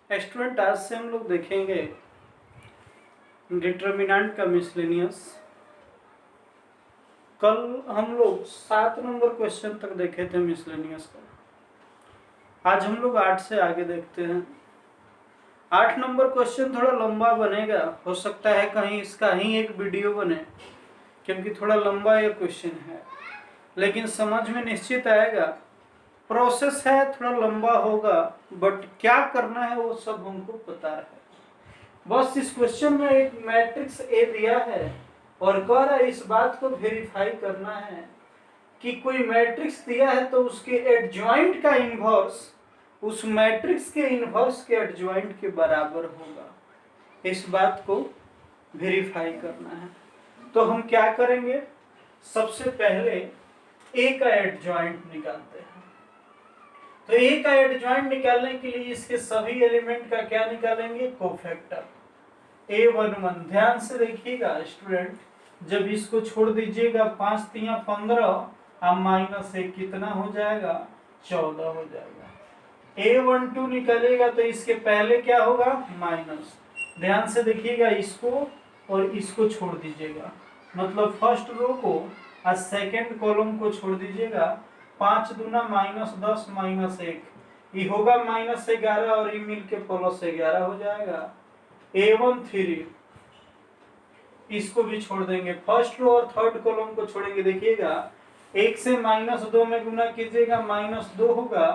Student आज से हम लोग देखेंगे डिटर्मिनेंट का मिसलेनियस। कल हम लोग 7 नंबर क्वेश्चन तक देखे थे मिसलेनियस का। आज हम लोग 8 से आगे देखते हैं। 8 नंबर क्वेश्चन थोड़ा लंबा बनेगा, हो सकता है कहीं इसका ही एक वीडियो बने, क्योंकि थोड़ा लंबा ये क्वेश्चन है, लेकिन समझ में निश्चित आएगा। प्रोसेस है, थोड़ा लंबा होगा, बट क्या करना है वो सब हमको पता है। बस इस क्वेश्चन में एक मैट्रिक्स ए दिया है और कह रहा है इस बात को वेरीफाई करना है कि कोई मैट्रिक्स दिया है तो उसके एडजॉइंट का इनवर्स उस मैट्रिक्स के इनवर्स के एडजॉइंट के बराबर होगा। इस बात को वेरीफाई करना है। तो हम क्या करेंगे, सबसे पहले ए का एडजॉइंट निकालते हैं। तो ए का एडजॉइंट निकालने के लिए इसके सभी एलिमेंट का क्या निकालेंगे, कोफैक्टर A11। ध्यान से देखिएगा स्टूडेंट, जब इसको छोड़ दीजिएगा 5 3 15 और -1 कितना हो जाएगा, 14 हो जाएगा। A12 निकलेगा तो इसके पहले क्या होगा, माइनस। ध्यान से देखिएगा, इसको और इसको छोड़ दीजिएगा, मतलब फर्स्ट रो को और सेकेंड कॉलम को छोड़ दीजिएगा। 5 दूना -10 -1 ये होगा -11 और ये मिलके +11 हो जाएगा। A13 इसको भी छोड़ देंगे, फर्स्ट रो और थर्ड कॉलम को छोड़ेंगे। देखिएगा 1 से -2 में गुना कीजिएगा -2 होगा,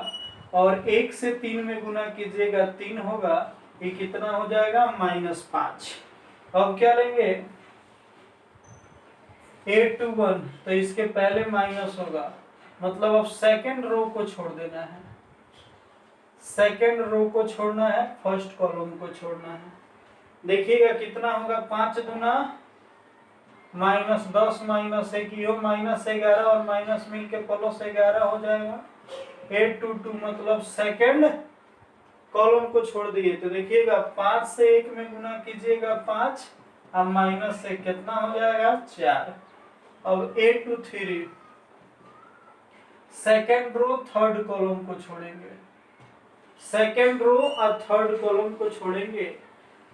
और 1 से 3 में गुना कीजिएगा 3 होगा। ये कितना हो जाएगा, -5। अब क्या लेंगे, A21, तो इसके पहले माइनस होगा, मतलब अब सेकेंड रो को छोड़ देना है। सेकेंड रो को छोड़ना है, फर्स्ट कॉलम को छोड़ना है। देखिएगा कितना होगा, 5 दूना -10 -1 ये -11 और माइनस मिलके +11 हो जाएगा। 822 मतलब सेकेंड कॉलम को छोड़ दिए। तो देखिएगा 5 से 1 में गुना कीजिएगा 5 और माइनस से कितना हो जाएगा, 4। अब 823 सेकेंड रो थर्ड कॉलम को छोड़ेंगे, सेकेंड रो और थर्ड कॉलम को छोड़ेंगे।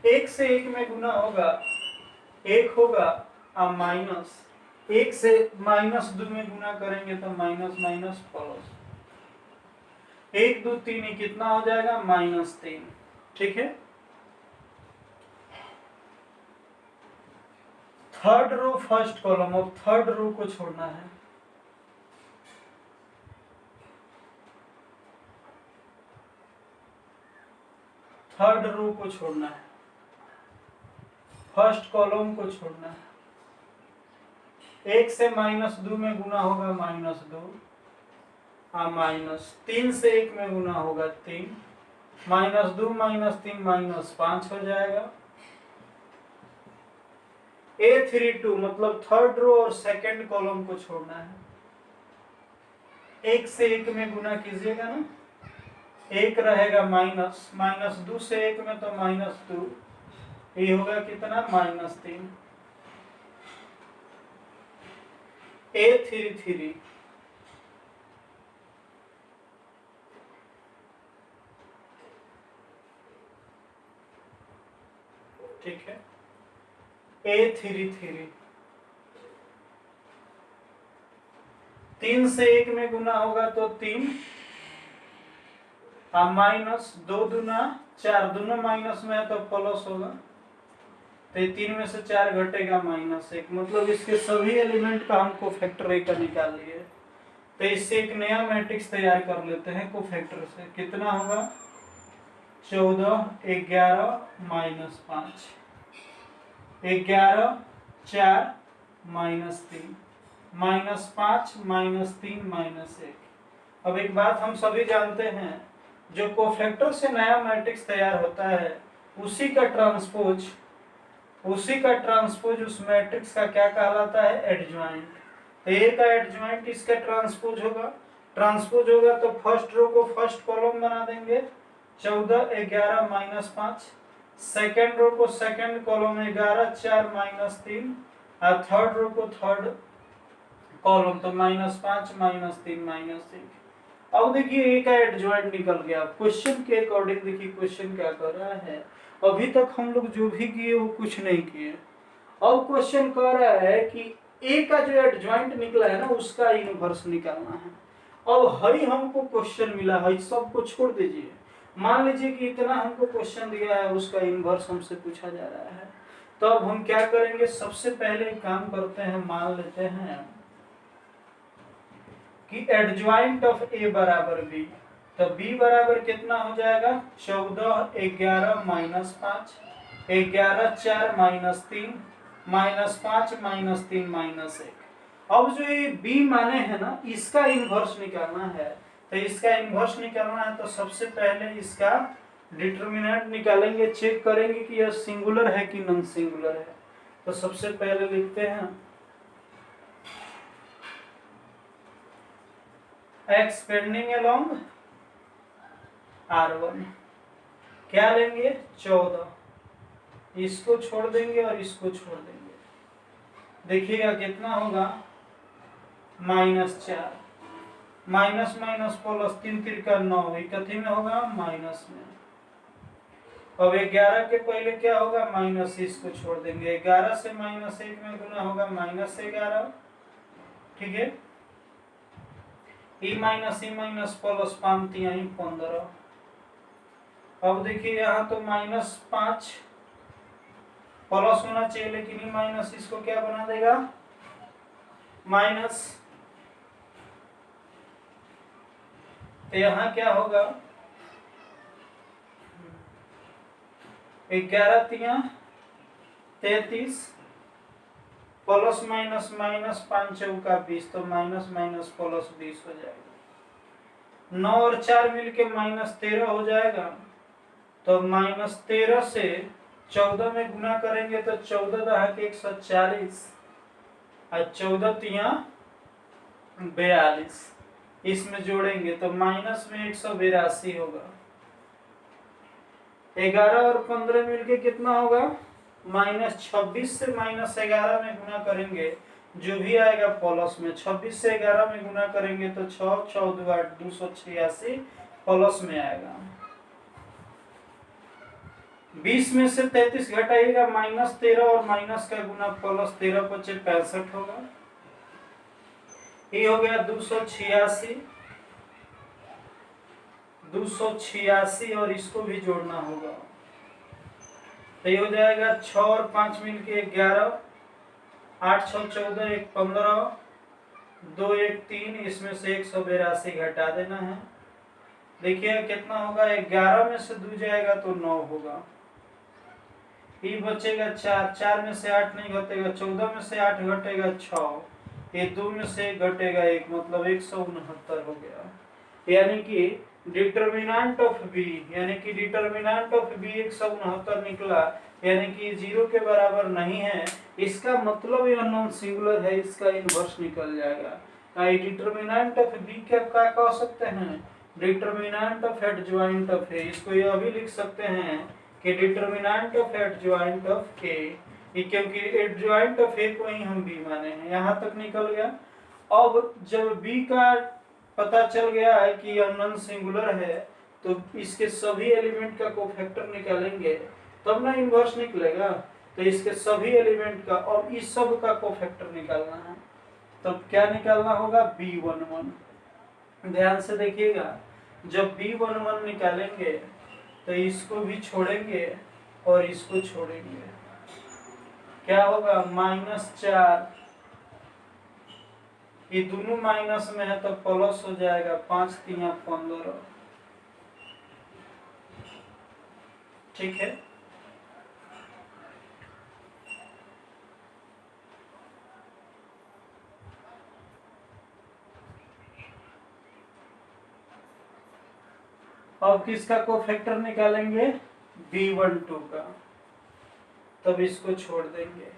1 से 1 में गुना होगा 1 होगा और माइनस 1 से -2 में गुना करेंगे तो माइनस माइनस प्लस 1 2 3 कितना हो जाएगा, -3। ठीक है, थर्ड रो फर्स्ट कॉलम, अब थर्ड रो को छोड़ना है। थर्ड रो को छोड़ना है, फर्स्ट कॉलम को छोड़ना है। 1 से -2 में गुना होगा -2 और -3 से 1 में गुना होगा 3, -2 -3 -5 हो जाएगा। A32 मतलब थर्ड रो और सेकंड कॉलम को छोड़ना है। 1 से 1 में गुना कीजिएगा ना, 1 रहेगा -2 से 1 में तो -2, ये होगा कितना, -3। A33 ठीक है, A33 3 से 1 में गुना होगा तो 3 और -2 दूना 4, दोनों माइनस में है तो प्लस होगा, तो 3 में से 4 घटेगा -1, मतलब इसके सभी एलिमेंट का हमको फैक्टर ए का निकाल लिए। तो इससे एक नया मैट्रिक्स तैयार कर लेते हैं कोफैक्टर से। कितना होगा, 14 11 -5 11 4 -3 -5 -3 -1। अब एक बात हम सभी जानते हैं, जो कोफैक्टर से नया मैट्रिक्स तैयार होता है उसी का ट्रांसपोज उस मैट्रिक्स का क्या कहलाता है, एडजॉइंट। तो ए का एडजॉइंट इसका ट्रांसपोज होगा तो फर्स्ट रो को फर्स्ट कॉलम बना देंगे, 14 11 -5, सेकेंड रो को सेकेंड कॉलम 11 4 -3 और थर्ड रो को थर्ड कॉलम तो -5 -3 -1। अब देखिए ए का एडजॉइंट निकल गया। क्वेश्चन के अकॉर्डिंग देखिए क्वेश्चन क्या कर रहा है, अभी तक हम लोग जो भी किए वो कुछ नहीं किए। अब क्वेश्चन कह रहा है कि ए का जो एडजॉइंट निकला है ना उसका इनवर्स निकालना है। अब हई हमको क्वेश्चन मिला है, सबको छोड़ दीजिए, मान लीजिए कि इतना हमको क्वेश्चन दिया है, उसका इनवर्स हमसे पूछा जा रहा है। तो अब हम क्या करेंगे, सबसे पहले काम करते हैं, मान लेते हैं कि एडजॉइंट ऑफ ए बराबर बी। तो बी बराबर कितना हो जाएगा, 14 11 minus 5, 11 4 minus 3 minus 5 minus 3 minus 1। अब जो ये बी माने है ना इसका इनवर्स निकालना है। तो इसका इनवर्स निकालना है तो सबसे पहले इसका डिटरमिनेंट निकालेंगे, चेक करेंगे कि यह सिंगुलर है कि नॉन सिंगुलर है। तो सबसे पहले लिखते हैं x पेंडिंग अलोंग R1, क्या लेंगे 14, इसको छोड़ देंगे और इसको छोड़ देंगे, देखिएगा कितना होगा -4, माइनस माइनस प्लस 3 तिरका 9, कथी में होगा माइनस में। अब 11 के पहले क्या होगा माइनस, इसको छोड़ देंगे, 11 से -1 में गुना होगा -11, ठीक है। E minus plus 5 3 15। अब देखिए यहाँ तो -5 प्लस होना चाहिए लेकिन ये माइनस इसको क्या बना देगा माइनस। तो यहाँ क्या होगा 11 3 33 प्लस माइनस माइनस 5 चौका 20, तो माइनस माइनस प्लस 20 हो जाएगा। 9 और 4 मिलके -13 हो जाएगा। तो -13 से 14 में गुना करेंगे तो 14 दहाक 140 और 14 तिया 42, इसमें जोड़ेंगे तो माइनस में 182 होगा। 11 और 15 मिलके कितना होगा -26 से -11 में गुना करेंगे, जो भी आएगा प्लस में, 26 से 11 में गुना करेंगे तो 6 6 2 8 286 प्लस में आएगा। 20 में से 33 घटाइएगा -13 और माइनस का गुना प्लस 13 × 5 = 65 होगा। ये हो गया 286 और इसको भी जोड़ना होगा। तो ये हो जाएगा 6 और 5 मिलके 11, 8 6 14 1 15 2 1 3, इसमें से 182 घटा देना है। देखिए कितना होगा, 11 में से 2 जाएगा तो 9 होगा, ये बचेगा 4, 4 में से 8 नहीं घटेगा, 14 में से 8 घटेगा 6, ये 2 में से 1 घटेगा 1, मतलब 169 हो गया। यानी कि डिटरमिनेंट ऑफ बी, यानी कि डिटरमिनेंट ऑफ बी 169 निकला, यानी कि 0 के बराबर नहीं है, इसका मतलब यह नॉन सिंगुलर है, इसका इनवर्स निकल जाएगा। डिटरमिनेंट ऑफ बी क्या कह सकते हैं, डिटरमिनेंट ऑफ एडजॉइंट ऑफ ए, इसको यह भी लिख सकते हैं कि डिटरमिनेंट ऑफ एडजॉइंट ऑफ ए, क्योंकि एडजॉइंट ऑफ ए को ही हम बी माने हैं। यहाँ तक निकल गया। अब जब बी का पता चल गया है कि यह नॉन सिंगुलर है, तो इसके सभी एलिमेंट का कोफैक्टर निकालेंगे तब ना इनवर्स निकलेगा। तो इसके सभी एलिमेंट का और इस सब का कोफैक्टर निकालना है, तब क्या निकालना होगा B11। ध्यान से देखिएगा, जब B11 निकालेंगे तो इसको भी छोड़ेंगे और इसको छोड़ेंगे, क्या होगा -4, ये दोनों माइनस में है तो प्लस हो जाएगा, 5 3 15, ठीक है। अब किसका कोफैक्टर निकालेंगे B12 का, तब इसको छोड़ देंगे,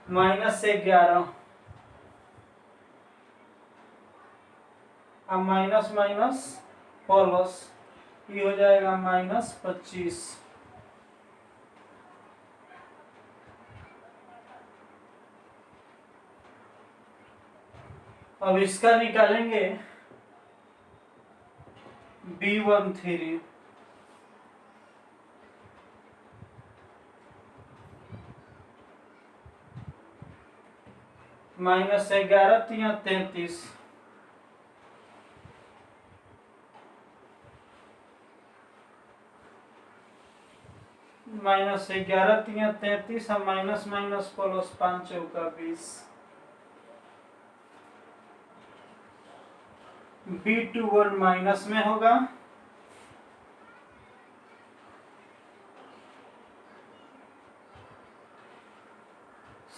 -11 अब माइनस माइनस प्लस, ये हो जाएगा -25, अब इसका निकालेंगे B13 माइनस 11 तिया 33 माइनस 11 तिया 33 और माइनस माइनस प्लस 5 चौका 20 B21 माइनस में होगा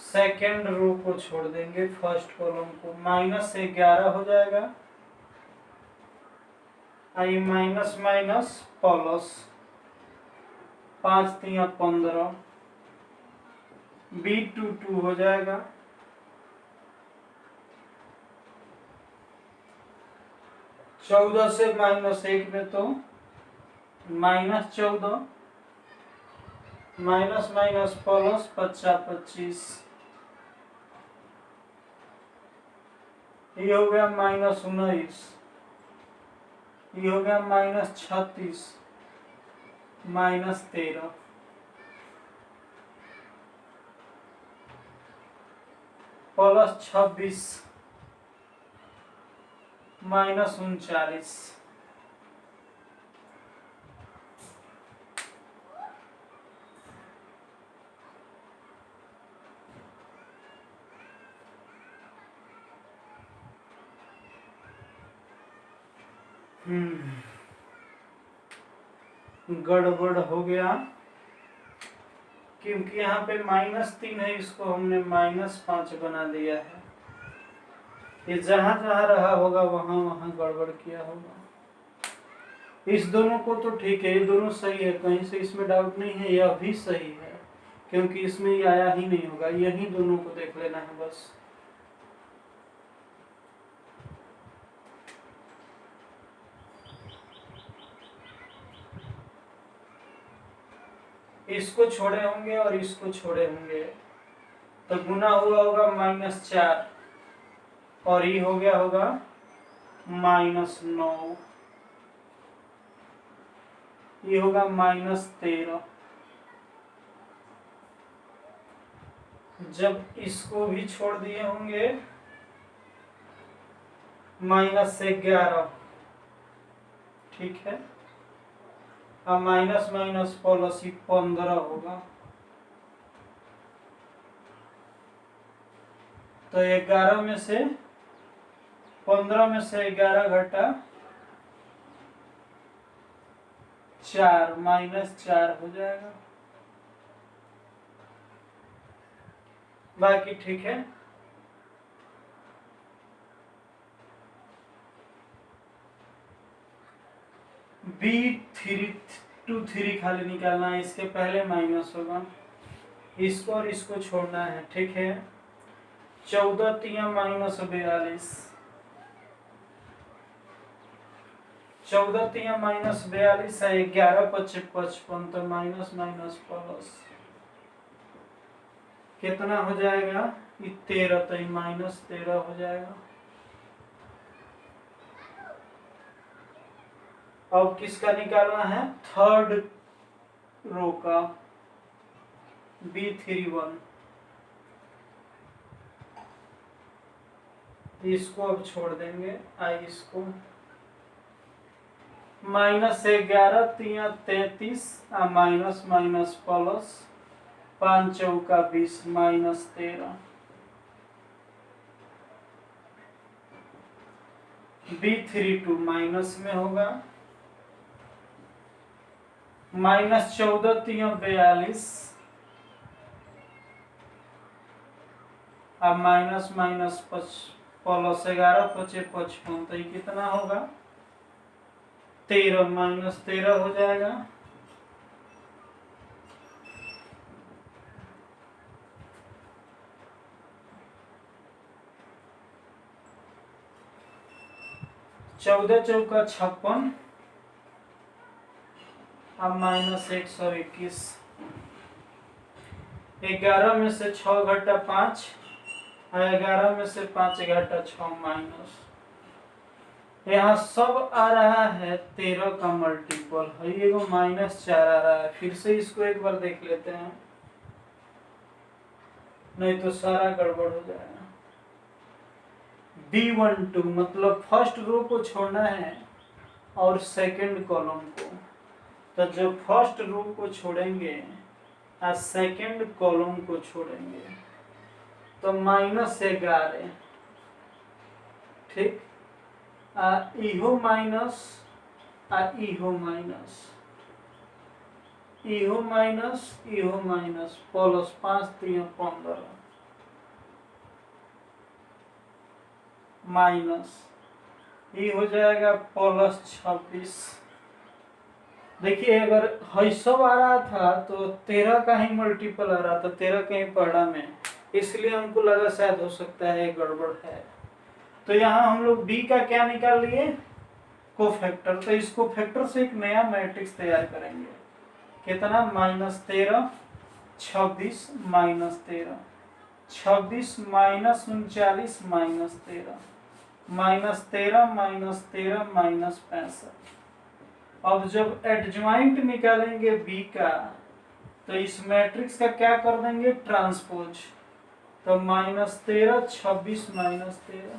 सेकेंड रो को छोड़ देंगे फर्स्ट कॉलम को माइनस 11 हो जाएगा आई माइनस माइनस प्लस 5 तिया 15 B22 हो जाएगा 14 से माइनस 1 में तो माइनस 14 माइनस माइनस प्लस 25 ये हो गया माइनस 19 ये हो गया माइनस 36 माइनस 13 प्लस 26 माइनस 39 गड़बड़ हो गया क्योंकि यहाँ पे -3 है इसको हमने -5 बना दिया है ये जहां जहां रहा होगा वहां वहां गड़बड़ किया होगा इस दोनों को तो ठीक है ये दोनों सही है कहीं से इसमें डाउट नहीं है यह भी सही है क्योंकि इसमें ये आया ही नहीं होगा यही दोनों को देख लेना है बस इसको छोड़े होंगे और इसको छोड़े होंगे तो गुना हुआ होगा -4 और ये हो गया होगा -9 ये होगा -13 जब इसको भी छोड़ दिए होंगे -11 ठीक है अब माइनस माइनस प्लस 15 होगा तो 11 में से 15 में से 11 घटा 4 -4 हो जाएगा बाकी ठीक है B23 खाली निकालना है इसके पहले माइनस होगा इसको और इसको छोड़ना है ठीक है 14 तिया -42 14 तिया -42 है 11 × 55 तो माइनस माइनस प्लस कितना हो जाएगा 13 तो -13 हो जाएगा अब किसका निकालना है थर्ड रो का B31 इसको अब छोड़ देंगे इसको -11 तिया 33 माइनस माइनस प्लस 5 चौका 20 -13 B32 माइनस में होगा -14 तिया 42 अब माइनस माइनस प्लस 11 × 5 = 55 तो ये कितना होगा 13 -13 हो जाएगा चौदह चौका 56 अब -121 11 में से 6 घटा 5 11 में से 5 घटा 6 माइनस, यहाँ सब आ रहा है 13 का मल्टीपल है, ये -4 आ रहा है। फिर से इसको एक बार देख लेते हैं, नहीं तो सारा गड़बड़ हो जाएगा। B12 मतलब फर्स्ट रो को छोड़ना है और सेकंड कॉलम को, तो जब फर्स्ट रो को छोड़ेंगे और सेकंड कॉलम को छोड़ेंगे तो -11, ठीक, इहो माइनस इहो माइनस, इहो माइनस इहो माइनस, प्लस 5 3 15 माइनस, ये हो जाएगा +26। देखिए अगर है सब आ रहा था तो 13 का ही मल्टीपल आ रहा था, 13 कहीं पढ़ा में, इसलिए हमको लगा शायद हो सकता है गड़बड़ है। तो यहाँ हम लोग b का क्या निकाल लिए, कोफैक्टर। तो इस कोफैक्टर से एक नया मैट्रिक्स तैयार करेंगे, कितना, -13 26 -13, 26 -39 -13, -13 -65। अब जब एडज्वाइंट निकालेंगे b का तो इस मैट्रिक्स का क्या कर देंगे, ट्रांसपोज। तो -13 26 -13,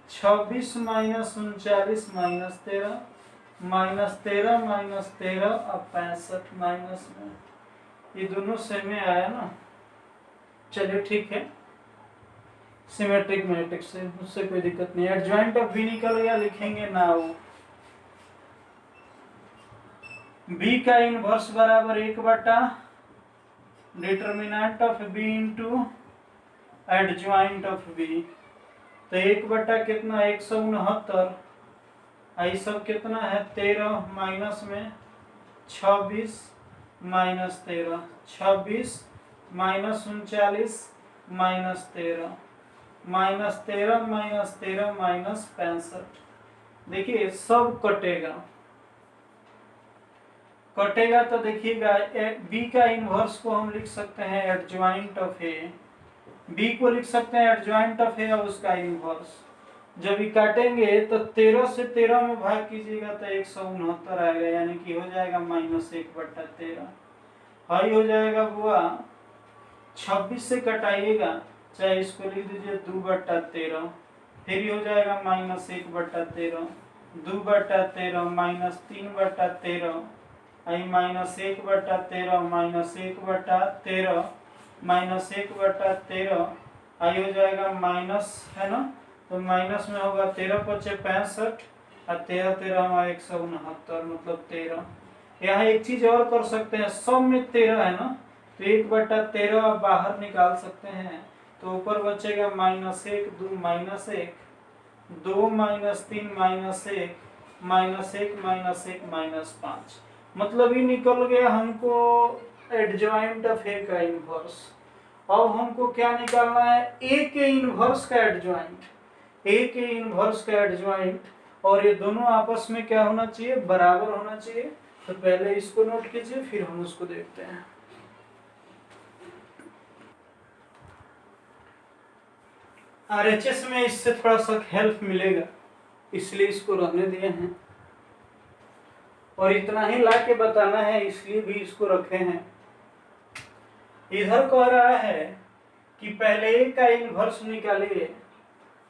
26 -39 -13, -13 -13 और 65 माइनस में, ये दोनों सेम में आया ना। चलिए ठीक है, सिमेट्रिक मैट्रिक्स से उससे कोई दिक्कत नहीं। एडजॉइंट ऑफ बी निकल गया, लिखेंगे नाउ बी का इनवर्स बराबर 1 determinant of B into adjoint of B. तो 1 कितना, 169, आई सब कितना है 13, माइनस में 26 -13, 26 -39 -13, -13 -13 -65। देखिए सब कटेगा, तो देखिएगा बी का इनवर्स को हम लिख सकते हैं एडजॉइंट ऑफ ए, बी को लिख सकते हैं एडजॉइंट ऑफ ए और उसका इनवर्स। जब ये काटेंगे तो 13 से 13 में भाग कीजिएगा तो 169 आएगा, यानी कि हो जाएगा -1/13। हाई हो जाएगा बुआ, 26 से कटाइएगा, चाहे इसको लिख दीजिए 2/13, फिर हो जाएगा -1/13, 2/13 -3/13, आई -1/13 -1/13 -1/13, आई हो जाएगा माइनस, है ना, तो माइनस में होगा 13 × 5 65 और 13 13 हमारा 169 मतलब 13। यहाँ एक चीज और कर सकते हैं, सब में 13 है ना, तो 1/13 बाहर निकाल सकते हैं, तो ऊपर बचेगा -1 2 -1 2 -3 -1 -1 -1 मतलब ये निकल गया हमको एडजॉइंट ऑफ ए का इनवर्स। अब हमको क्या निकालना है, ए के इनवर्स का एडजॉइंट, ए के इनवर्स का एडजॉइंट, और ये दोनों आपस में क्या होना चाहिए, बराबर होना चाहिए। तो पहले इसको नोट कीजिए, फिर हम उसको देखते हैं। आरएचएस में इससे थोड़ा सा हेल्प मिलेगा, इसलिए इसको रहने दिए हैं, और इतना ही ला के बताना है इसलिए भी इसको रखे हैं। इधर कह रहा है कि पहले ए का इनवर्स निकालिए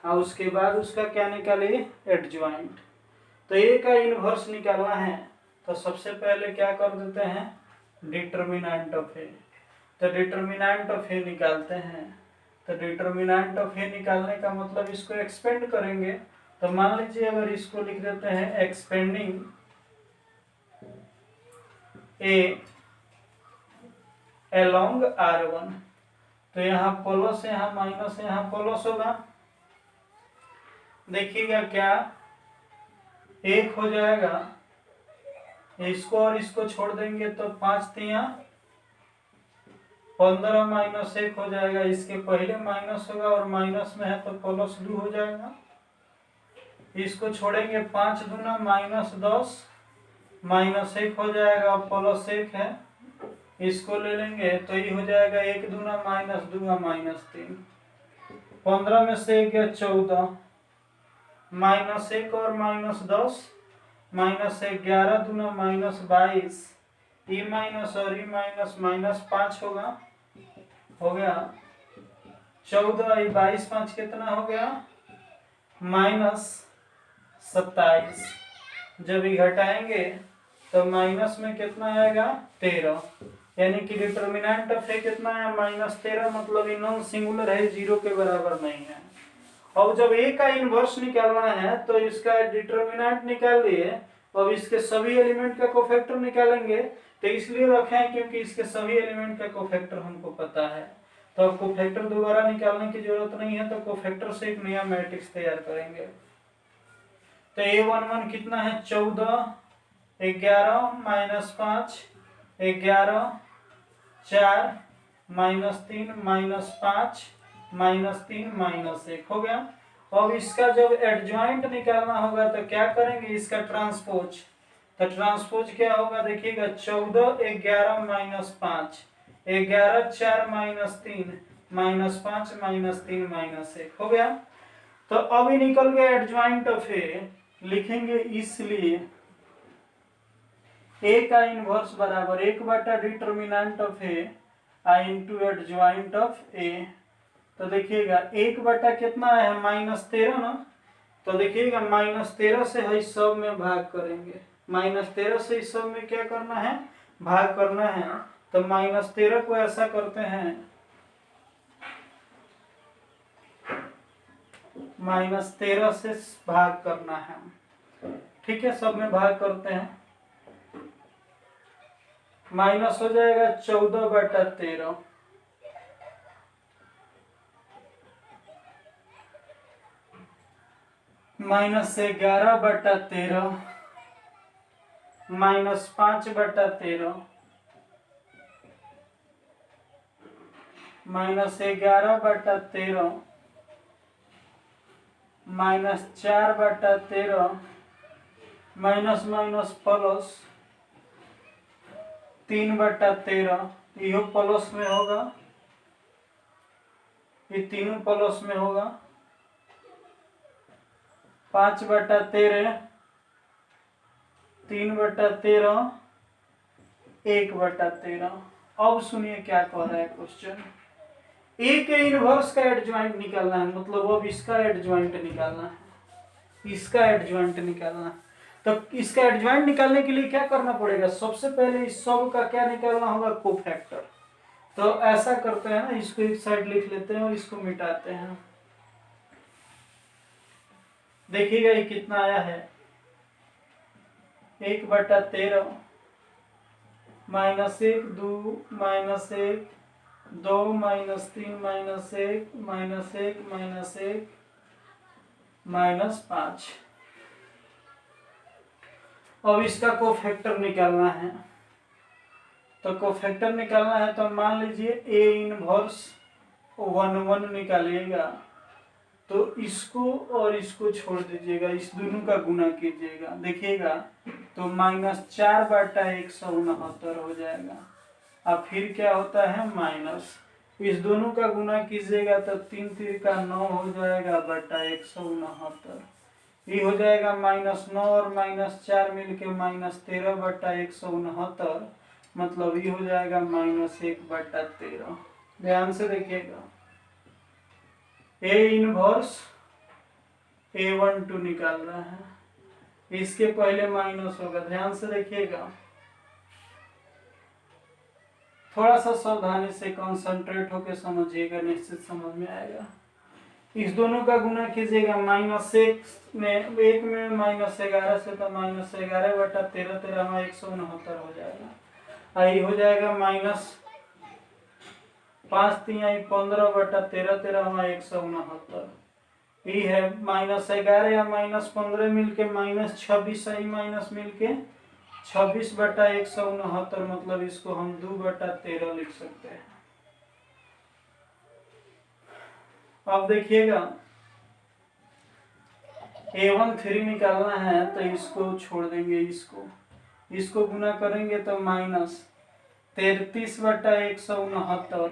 और उसके बाद उसका क्या निकालिए, एडजॉइंट। तो ए का इनवर्स निकालना है तो सबसे पहले क्या कर देते हैं, डिटर्मिनेंट ऑफ ए। तो डिटर्मिनेंट ऑफ ए निकालते हैं, तो डिटर्मिनेंट ऑफ ए निकालने का मतलब इसको एक्सपेंड करेंगे। तो मान लीजिए अगर इसको लिख देते हैं एक्सपेंडिंग ए अलोंग R1, तो यहाँ प्लस, यहाँ माइनस, यहाँ प्लस होगा। देखिएगा क्या 1 हो जाएगा, इसको और इसको छोड़ देंगे तो 5 3 15 -1 हो जाएगा, इसके पहले माइनस होगा और माइनस में है तो +2 हो जाएगा। इसको छोड़ेंगे 5 दूना -10, -1 हो जाएगा, +1 है, इसको ले लेंगे तो ये हो जाएगा 1 दूना -2 -3, 15 में से 1 गया 14, -1 और -10, -11 दूना -22, ई माइनस और ई माइनस -5 होगा, हो गया 14, 22, 5 कितना हो गया -27। जब ये घटाएंगे तो माइनस में कितना आएगा 13, यानी कि डिटर्मिनेंट ऑफ ए कितना है -13, मतलब ये नॉन सिंगुलर है, 0 के बराबर नहीं है। अब जब ए का इनवर्स निकालना है तो इसका डिटर्मिनेंट निकाल लिए, अब इसके सभी एलिमेंट का कोफैक्टर निकालेंगे, तो इसलिए रखे हैं क्योंकि इसके सभी एलिमेंट का कोफैक्टर हमको पता है, तो अब कोफैक्टर दोबारा निकालने की जरूरत नहीं है, तो कोफैक्टर से एक नया मैट्रिक्स तैयार करेंगे। तो A11 कितना है 14, 11 -5, 11, 4, -3, -5, -3, -1 हो गया। अब इसका जब एडजॉइंट निकालना होगा तो क्या करेंगे, इसका ट्रांसपोज। तो ट्रांसपोज क्या होगा देखिएगा, 14, 11, -5, 11, 4, -3, -5, -3, -1 हो गया। तो अब ही निकल गया एडजॉइंट ऑफ ए, लिखेंगे इसलिए ए का इनवर्स बराबर 1 determinant of A I into adjoint of A. तो देखिएगा 1 कितना है -13 ना, तो देखिएगा -13 से है सब में भाग करेंगे, -13 से इस सब में क्या करना है भाग करना है। तो -13 को ऐसा करते हैं, -13 से भाग करना है, ठीक है, सब में भाग करते हैं, माइनस हो जाएगा 14/13, -11/13, -5/13, -11/13, -4/13, माइनस माइनस प्लस 3/13, यो प्लस में होगा, ये तीनों प्लस में होगा, 5/13, 3/13, 1/13। अब सुनिए क्या कह रहा है क्वेश्चन, ए के इनवर्स का एडजॉइंट निकालना है, मतलब अब इसका एडजॉइंट निकालना है, इसका एडजॉइंट निकालना है। तो इसका एडजॉइंट निकालने के लिए क्या करना पड़ेगा, सबसे पहले इस सब का क्या निकालना होगा कोफैक्टर। तो ऐसा करते हैं ना, इसको एक साइड लिख लेते हैं और इसको मिटाते हैं। देखिएगा ये कितना आया है 1/13, -1, 2, -1, 2, -3, -1, -1, -5। अब इसका कोफैक्टर निकालना है, तो कोफैक्टर निकालना है तो मान लीजिए ए इनवर्स 1 निकालिएगा, तो इसको और इसको छोड़ दीजिएगा, इस दोनों का गुना कीजिएगा, देखिएगा तो -4/169 हो जाएगा। अब फिर क्या होता है माइनस, इस दोनों का गुना कीजिएगा तो 3 3 का 9 हो जाएगा बटा 169, ये हो जाएगा -9 और -4 मिलके -13/169, मतलब ये हो जाएगा -1/13। ध्यान से देखिएगा, ए इनवर्स A12 निकाल रहा है, इसके पहले माइनस होगा, ध्यान से देखिएगा, थोड़ा सा सावधानी से कंसंट्रेट होकर समझिएगा, निश्चित समझ में आएगा। इस दोनों का गुना कीजिएगा, -1 में 1 में -11 से, तो -11/13 13 169 हो जाएगा। आई हो जाएगा -5 3 15/13 13 169, ये है -11 या -15 मिलके -26, आई माइनस मिलके 26/169, मतलब इसको हम 2/13 लिख सकते हैं। अब देखिएगा A13 निकालना है तो इसको छोड़ देंगे, इसको गुना करेंगे तो -33/169,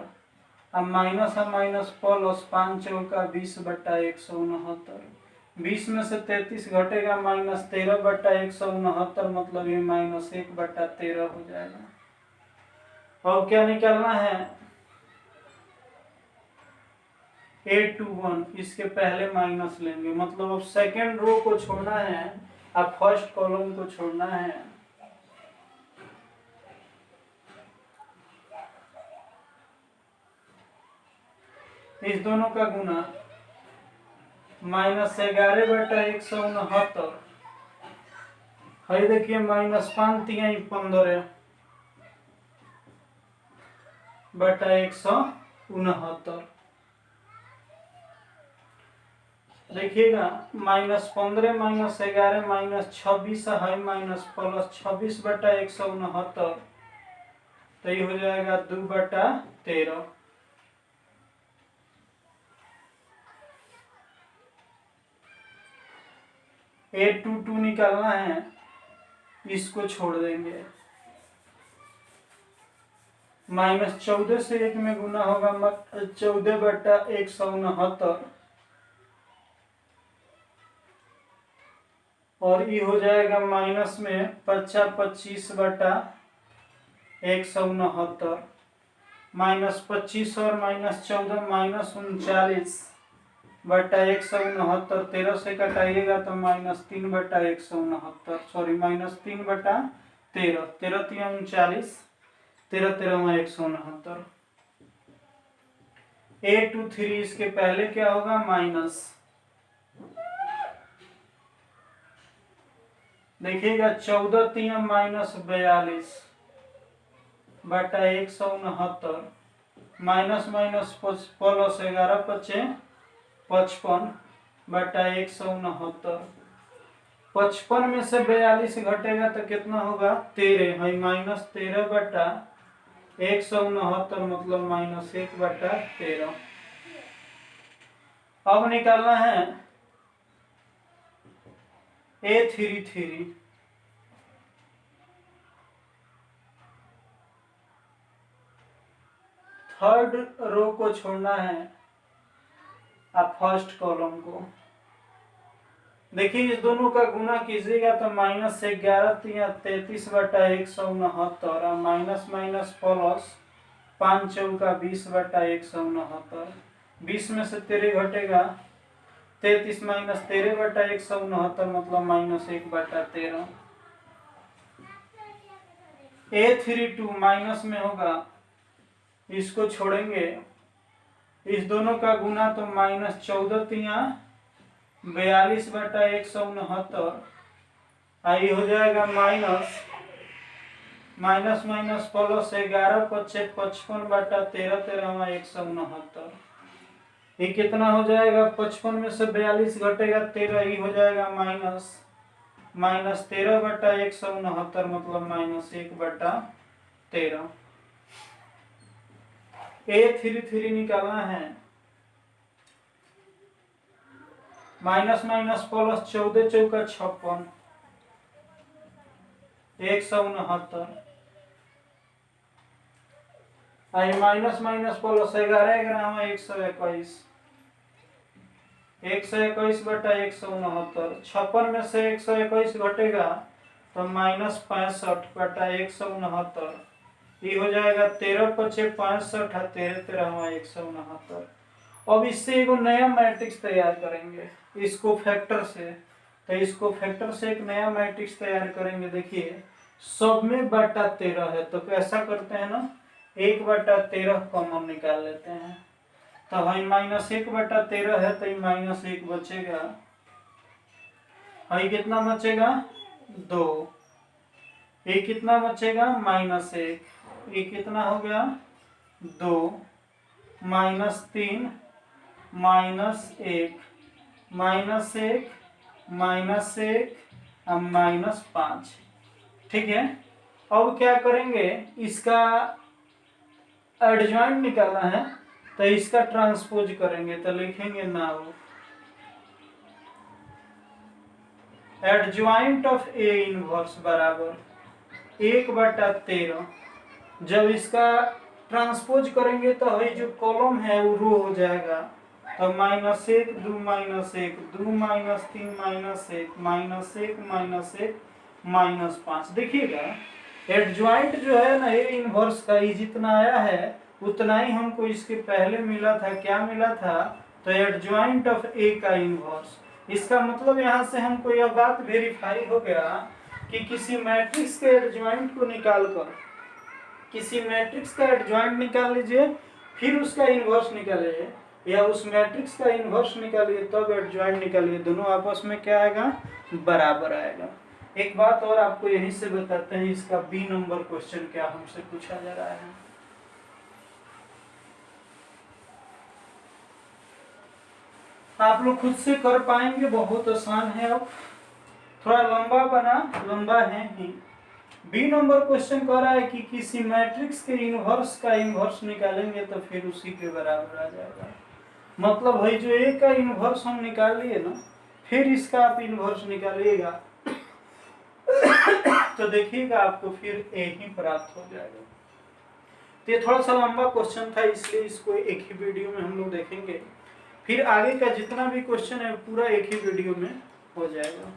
अब माइनस है माइनस प्लस 5 चौका 20/169। 20 में से 33 घटेगा माइनस 13/169, मतलब ये -1/13 हो जाएगा। और क्या निकालना है, A21, इसके पहले माइनस लेंगे, मतलब अब सेकेंड रो को छोड़ना है, अब फर्स्ट कॉलम को छोड़ना है। इस दोनों का गुना -11/169 है, देखिए -5×15/169। देखिएगा -15 -11 -26 है, माइनस प्लस 26/169, तो ये हो जाएगा 2/13। A22 निकालना है, इसको छोड़ देंगे। -14 से 1 में गुना होगा 14/169, और ये हो जाएगा माइनस में 25/169, -25 और -14 -39/169, 13 से कटाइएगा तो -3/169, सॉरी -3/13, 13 3 39, 13 13 169। A23 इसके पहले क्या होगा, माइनस, देखिएगा 14 3 -42/169, माइनस माइनस प्लस 11 5 55/169। 55 में से 42 घटेगा तो कितना होगा, 13 है, -13/169, मतलब -1/13। अब निकालना है A33। थर्ड रो को छोड़ना है, अब फर्स्ट कॉलम को। देखिए इस दोनों का गुना कीजिएगा तो -11 33/169, माइनस माइनस प्लस 5 चौका 20/169। 20 में से 13 घटेगा, 33 - 13/169, मतलब -1/13। A32 माइनस में होगा, इसको छोड़ेंगे, इस दोनों का गुना तो -14 3 42/169, आई हो जाएगा माइनस माइनस प्लस 11 5 55/13 13 169। ये कितना हो जाएगा, 55 में से 42 घटेगा 13, ये हो जाएगा -13/169, मतलब -1/13। A33 निकालना है, माइनस माइनस प्लस 14 चौका 56 169, आई माइनस माइनस प्लस 11 11 121, 121/169। 56 में से 121 घटेगा तो -65/169, ये हो जाएगा 13 5 65 13 13 169। अब इससे एक नया मैट्रिक्स तैयार करेंगे, इसको फैक्टर से, तो इसको फैक्टर से एक नया मैट्रिक्स तैयार करेंगे। देखिए सब में बटा 13 है, तो कैसा करते हैं ना, 1/13 कॉमन निकाल लेते हैं, तो भाई -1/13 है, तो -1 बचेगा, भाई कितना बचेगा, 2, ये कितना बचेगा, -1, ये कितना हो गया, 2, -3 -1 -1 -1 -5। ठीक है, अब क्या करेंगे, इसका एडजॉइंट निकालना है, तो इसका ट्रांसपोज करेंगे, तो लिखेंगे now adjoint of A inverse बराबर 1/13। जब इसका ट्रांसपोज करेंगे तो वही जो कॉलम है वो रो हो जाएगा। तो -1 2 -1 2 -3 -1 -1 -1 -5। देखिएगा एडजॉइंट जो है ना ए इनवर्स का, ये जितना आया है उतना ही हमको इसके पहले मिला था। क्या मिला था? तो एडजॉइंट ऑफ ए का इनवर्स। इसका मतलब यहाँ से हमको यह बात वेरीफाई हो गया कि किसी मैट्रिक्स के एडजॉइंट को निकाल कर, किसी मैट्रिक्स का एडजॉइंट निकाल लीजिए, फिर उसका इनवर्स निकालिए, या उस मैट्रिक्स का इनवर्स निकालिए तब एडजॉइंट निकालिए, दोनों आपस में क्या आएगा? बराबर आएगा। एक बात और आपको यहीं से बताते हैं, इसका बी नंबर क्वेश्चन क्या हमसे पूछा जा रहा है। आप लोग खुद से कर पाएंगे, बहुत आसान है। अब थोड़ा लंबा बना, लंबा है ही। बी नंबर क्वेश्चन कह रहा है कि किसी मैट्रिक्स के इनवर्स का इनवर्स निकालेंगे तो फिर उसी के बराबर आ जाएगा। मतलब भाई जो ए का इनवर्स हम निकाल लिए ना, फिर इसका आप इनवर्स निकालिएगा तो देखिएगा आपको फिर ए ही प्राप्त हो जाएगा। तो ये थोड़ा सा लंबा क्वेश्चन था, इसलिए इसको एक ही वीडियो में हम लोग देखेंगे। फिर आगे का जितना भी क्वेश्चन है पूरा एक ही वीडियो में हो जाएगा।